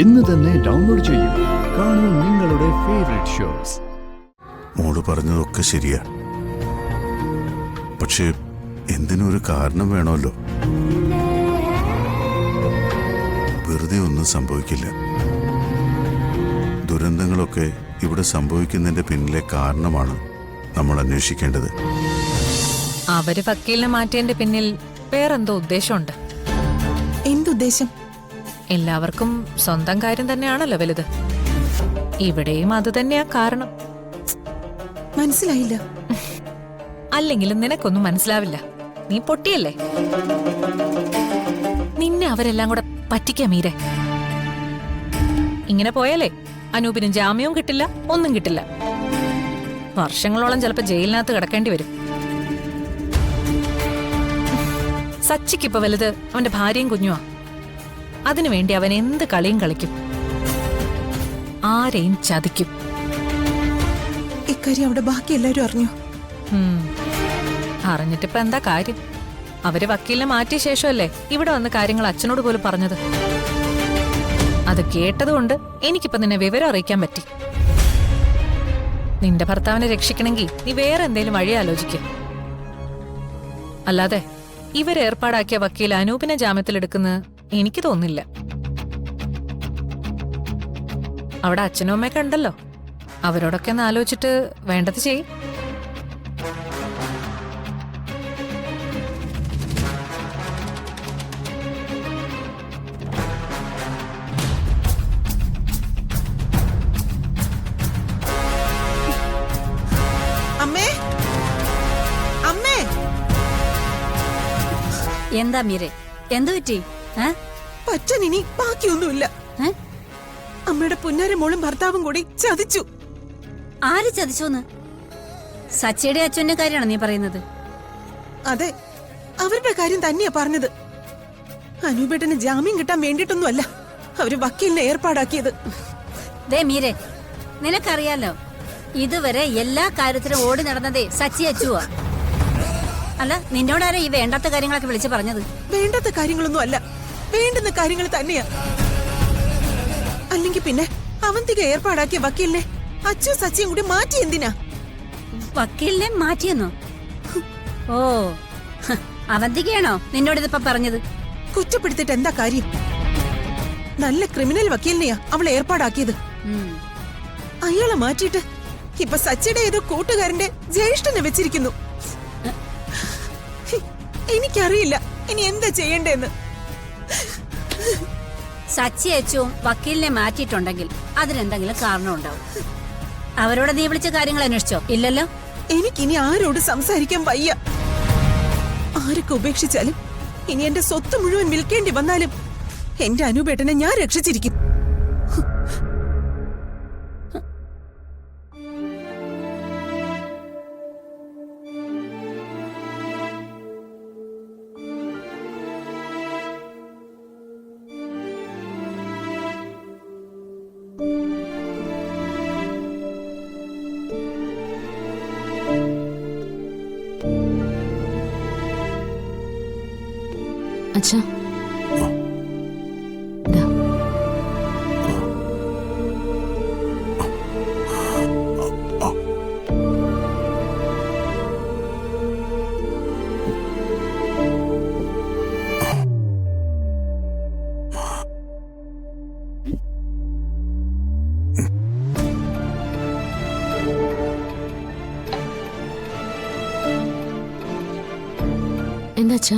ഇന്ന് തന്നെ ഡൗൺലോഡ് ചെയ്യൂ. കാണൂ നിങ്ങളുടെ ഫേവറേറ്റ് ഷോസ്. മോള് പറഞ്ഞതൊക്കെ ശരിയാ, പക്ഷെ എന്തിനൊരു കാരണം വേണമല്ലോ. വെറുതെ ഒന്നും സംഭവിക്കില്ല. ദുരന്തങ്ങളൊക്കെ ഇവിടെ സംഭവിക്കുന്നതിന്റെ പിന്നിലെ കാരണമാണ് നമ്മൾ അന്വേഷിക്കേണ്ടത്. അവര് വക്കീലിനെ മാറ്റിയതിന്റെ പിന്നിൽ വേറെന്തോ ഉദ്ദേശമുണ്ട്. എന്തുദ്ദേശം? എല്ലാവർക്കും സ്വന്തം കാര്യം തന്നെയാണല്ലോ വലുത്. ഇവിടെയും അത് തന്നെയാ കാരണം. മനസ്സിലായില്ല. അല്ലെങ്കിലും നിനക്കൊന്നും മനസ്സിലാവില്ല. നീ പൊട്ടിയല്ലേ. നിന്നെ അവരെല്ലാം കൂടെ പറ്റിക്കാ മീരെ. ഇങ്ങനെ പോയാലേ അനൂപിന് ജാമ്യവും കിട്ടില്ല, ഒന്നും കിട്ടില്ല. വർഷങ്ങളോളം ചിലപ്പോ ജയിലിനകത്ത് കിടക്കേണ്ടി വരും. സച്ചിക്കിപ്പോ വലുത് അവന്റെ ഭാര്യയും കുഞ്ഞുവാ. അതിനുവേണ്ടി അവൻ എന്ത് കളിയും കളിക്കും, ആരെയും ചതിക്കും. ഇക്കാര്യം അവിടെ ബാക്കി എല്ലാരും അറിഞ്ഞു. അറിഞ്ഞിട്ടിപ്പോ എന്താ കാര്യം? അവര് വക്കീലിനെ മാറ്റിയ ശേഷമല്ലേ ഇവിടെ വന്ന് കാര്യങ്ങൾ അച്ഛനോട് പോലും പറഞ്ഞത്. അത് കേട്ടതുകൊണ്ട് എനിക്കിപ്പോ നിന്നെ വിവരം അറിയിക്കാൻ പറ്റി. നിന്റെ ഭർത്താവിനെ രക്ഷിക്കണമെങ്കിൽ നീ വേറെ എന്തേലും വഴി ആലോചിക്കും. അല്ലാതെ ഇവരേർപ്പാടാക്കിയ വക്കീൽ അനൂപിനെ ജാമ്യത്തിലെടുക്കുന്നത് എനിക്ക് തോന്നില്ല. അവിടെ അച്ഛനും അമ്മയൊക്കെ ഉണ്ടല്ലോ, അവരോടൊക്കെ ഒന്ന് ആലോചിച്ചിട്ട് വേണ്ടത് ചെയ്യും. അമ്മേ, അമ്മേ. എന്താ മീരെ, എന്തു പറ്റി? പറ്റാൻ ഇനി ബാക്കിയൊന്നുമില്ല. അമ്മയുടെ പുന്നാര മോളും ഭർത്താവും കൂടി ചതിച്ചു. ആര് ചതിച്ചോന്ന്? സച്ചിയുടെ അച്ഛന്റെ കാര്യമാണ് നീ പറയുന്നത്? അതെ, അവരുടെ കാര്യം തന്നെയാ പറഞ്ഞത്. അനൂപേട്ടന് ജാമ്യം കിട്ടാൻ വേണ്ടിയിട്ടൊന്നുമല്ല അവര് വക്കീലിനെ ഏർപ്പാടാക്കിയത്. ദേ മീരെ, നിനക്കറിയാലോ ഇതുവരെ എല്ലാ കാര്യത്തിലും ഓടി നടന്നതേ സച്ചി അച്ചുവാ. അല്ല, നിന്നോടാരാ ഈ വേണ്ടാത്ത കാര്യങ്ങളൊക്കെ വിളിച്ചു പറഞ്ഞത്? വേണ്ടാത്ത കാര്യങ്ങളൊന്നും അല്ല, വേണ്ടുന്ന കാര്യങ്ങൾ തന്നെയാ. അല്ലെങ്കിൽ പിന്നെ അവന്തിക ഏർപ്പാടാക്കിയ വക്കീലിനെ അച്ചു സച്ചിയും കൂടി മാറ്റി എന്തിനാ? വക്കീലിനെ മാറ്റിയെന്നോ? ഓ, അവന്തികയാണോ നിന്നോടിതിപ്പോ പറഞ്ഞത്? കുറ്റപ്പെടുത്തിട്ട് എന്താ കാര്യം? നല്ല ക്രിമിനൽ വക്കീലിനെയാ അവൾ ഏർപ്പാടാക്കിയത്. അയാളെ മാറ്റിയിട്ട് ഇപ്പൊ സച്ചിയുടെ ഏതോ കൂട്ടുകാരന്റെ ജ്യേഷ്ഠനെ വെച്ചിരിക്കുന്നു. എനിക്കറിയില്ല ഇനി എന്താ ചെയ്യണ്ടേന്ന്. സച്ചി അച്ചുവും വക്കീലിനെ മാറ്റിയിട്ടുണ്ടെങ്കിൽ അതിനെന്തെങ്കിലും കാരണം ഉണ്ടാവും. അവരോട് നീ വിളിച്ച കാര്യങ്ങൾ അന്വേഷിച്ചോ? ഇല്ലല്ലോ. എനിക്കിനി ആരോട് സംസാരിക്കാൻ വയ്യ. ആരൊക്കെ ഉപേക്ഷിച്ചാലും ഇനി എന്റെ സ്വത്ത് മുഴുവൻ വിൽക്കേണ്ടി വന്നാലും എന്റെ അനൂപേട്ടനെ ഞാൻ രക്ഷിച്ചിരിക്കും. അച്ഛാ, എന്താ അച്ഛാ,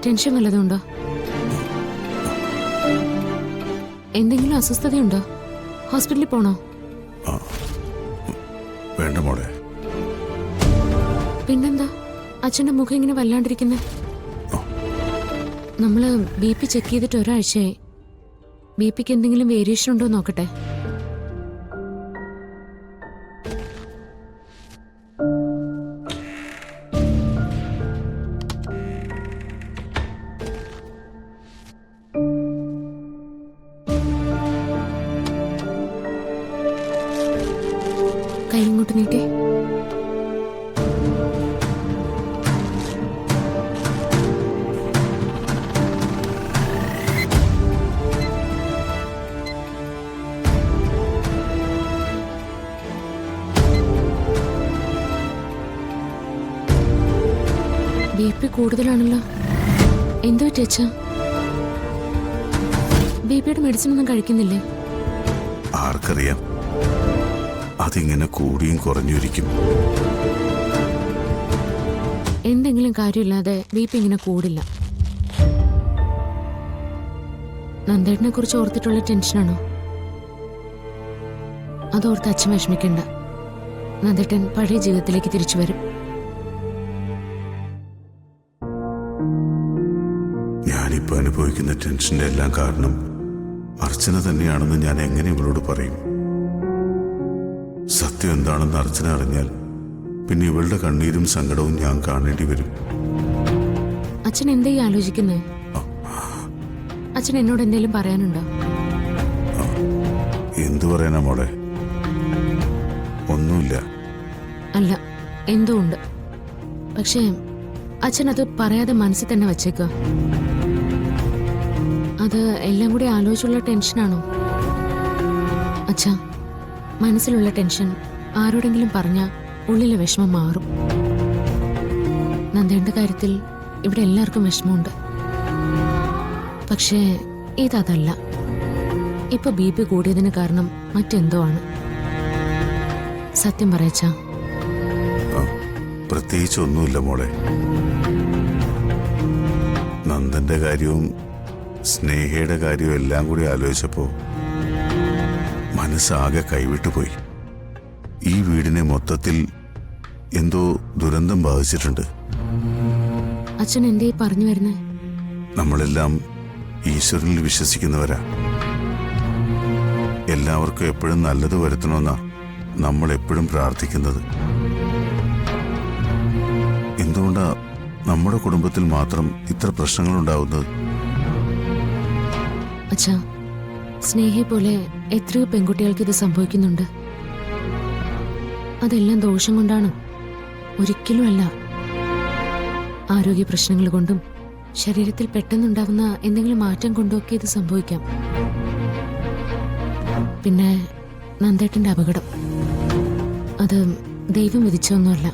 ടെൻഷൻ വല്ലതുണ്ടോ? എന്തെങ്കിലും അസ്വസ്ഥതയുണ്ടോ? ഹോസ്പിറ്റലിൽ പോണോ? വേണ്ട മോളെ. പിന്നെന്താ അച്ഛന്റെ മുഖം ഇങ്ങനെ വല്ലാണ്ടിരിക്കുന്നത്? നമ്മള് BP ചെക്ക് ചെയ്തിട്ട് ഒരാഴ്ചയായി. BPക്ക് എന്തെങ്കിലും വേരിയേഷൻ ഉണ്ടോ നോക്കട്ടെ. കൈ ഇങ്ങോട്ട് നീട്ടേ. BP കൂടുതലാണല്ലോ. എന്തു പറ്റി അച്ഛാ? BPയുടെ മെഡിസിൻ ഒന്നും കഴിക്കുന്നില്ലേ? ആർക്കറിയാം, അതിങ്ങനെ കൂടിയും കുറഞ്ഞിരിക്കും. എന്തെങ്കിലും കാര്യമില്ലാതെ BP ഇങ്ങനെ കൂടില്ല. നന്ദേട്ടനെ കുറിച്ച് ഓർത്തിട്ടുള്ള ടെൻഷനാണോ? അതോർത്ത് അച്ഛൻ വിഷമിക്കണ്ട. നന്ദേട്ടൻ പഴയ ജീവിതത്തിലേക്ക് തിരിച്ചു വരും. ഞാനിപ്പോ അനുഭവിക്കുന്ന ടെൻഷന്റെ എല്ലാം കാരണം അർച്ചന തന്നെയാണെന്ന് ഞാൻ എങ്ങനെ ഇവളോട് പറയും? സത്യം എന്താണെന്ന് അർച്ചന അറിഞ്ഞാൽ പിന്നെ ഇവളുടെ കണ്ണീരും സങ്കടവും ഞാൻ കാണേണ്ടി വരും. അച്ഛൻ എന്തേ ആലോചിക്കുന്നേ? അച്ഛൻ എന്നോട് എന്തെങ്കിലും പറയാനുണ്ടോ? എന്തു പറയാനാ മോളെ? ഒന്നുമില്ല. അല്ല, എന്തോ ഉണ്ട്. പക്ഷേ അച്ഛൻ അത് പറയാതെ മനസ്സിൽ തന്നെ വച്ചേക്കുക. അത് എല്ലാം കൂടി ആലോചിച്ചുള്ള ടെൻഷനാണോ? അച്ഛാ, മനസ്സിലുള്ള ടെൻഷൻ ആരോടെങ്കിലും പറഞ്ഞാൽ ഉള്ളിലെ വിഷമം മാറും. നന്ദേണ്ട കാര്യത്തിൽ ഇവിടെ എല്ലാവർക്കും വിഷമമുണ്ട്. പക്ഷേ ഇതല്ല. ഇപ്പൊ BP കൂടിയതിന് കാരണം മറ്റെന്തോ ആണ്. സത്യം പറയച്ചാ. പ്രത്യേകിച്ച് ഒന്നുമില്ല മോളെ. നന്ദന്റെ കാര്യവും സ്നേഹയുടെ കാര്യവും എല്ലാം കൂടി ആലോചിച്ചപ്പോ മനസ്സാകെ കൈവിട്ടുപോയി. ഈ വീടിനെ മൊത്തത്തിൽ എന്തോ ദുരന്തം ബാധിച്ചിട്ടുണ്ട്. അച്ഛൻ എന്തേ പറഞ്ഞു വരുന്നേ? നമ്മളെല്ലാം ഈശ്വരനിൽ വിശ്വസിക്കുന്നവരാ. എല്ലാവർക്കും എപ്പോഴും നല്ലത് വരുത്തണമെന്നാ നമ്മൾ എപ്പോഴും പ്രാർത്ഥിക്കുന്നത്. എന്തുകൊണ്ടാ നമ്മുടെ കുടുംബത്തിൽ മാത്രം ഇത്ര പ്രശ്നങ്ങൾ ഉണ്ടാവുന്നത്? അച്ഛാ, സ്നേഹയെ പോലെ എത്രയോ പെൺകുട്ടികൾക്ക് ഇത് സംഭവിക്കുന്നുണ്ട്. അതെല്ലാം ദോഷം കൊണ്ടാണോ? ഒരിക്കലും അല്ല. ആരോഗ്യ പ്രശ്നങ്ങൾ കൊണ്ടും ശരീരത്തിൽ പെട്ടെന്നുണ്ടാവുന്ന എന്തെങ്കിലും മാറ്റം കൊണ്ടൊക്കെ ഇത് സംഭവിക്കാം. പിന്നെ നന്ദേട്ടന്റെ അപകടം, അത് ദൈവം വിധിച്ചൊന്നുമല്ല.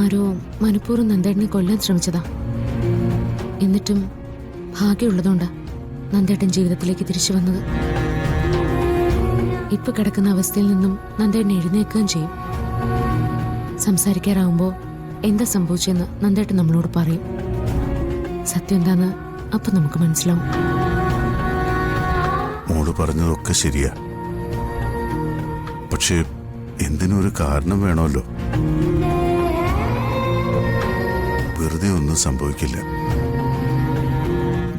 ആരോ മനഃപൂർവ്വം നന്ദേട്ടനെ കൊല്ലാൻ ശ്രമിച്ചതാ. എന്നിട്ടും ഭാഗ്യമുള്ളതുകൊണ്ടാ നന്ദേട്ടൻ ജീവിതത്തിലേക്ക് തിരിച്ചു വന്നത്. ഇപ്പൊ കിടക്കുന്ന അവസ്ഥയിൽ നിന്നും നന്ദേട്ടൻ എഴുന്നേൽക്കുകയും ചെയ്യും. സംസാരിക്കാറാവുമ്പോ എന്താ സംഭവിച്ചെന്ന് നന്ദേട്ടൻ നമ്മളോട് പറയും. സത്യം എന്താന്ന് അപ്പൊ നമുക്ക് മനസ്സിലാവും. മോള് പറഞ്ഞതൊക്കെ ശരിയാ. പക്ഷേ എന്തിനും ഒരു കാരണം വേണമല്ലോ. വെറുതെ ഒന്നും സംഭവിക്കില്ല.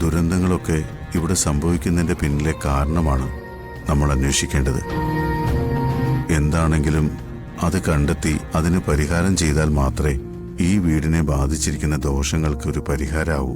ദുരന്തങ്ങളൊക്കെ ഇവിടെ സംഭവിക്കുന്നതിന്റെ പിന്നിലെ കാരണമാണ് നമ്മൾ അന്വേഷിക്കേണ്ടത്. എന്താണെങ്കിലും അത് കണ്ടെത്തി അതിന് പരിഹാരം ചെയ്താൽ മാത്രമേ ഈ വീടിനെ ബാധിച്ചിരിക്കുന്ന ദോഷങ്ങൾക്ക് ഒരു പരിഹാരമാവൂ.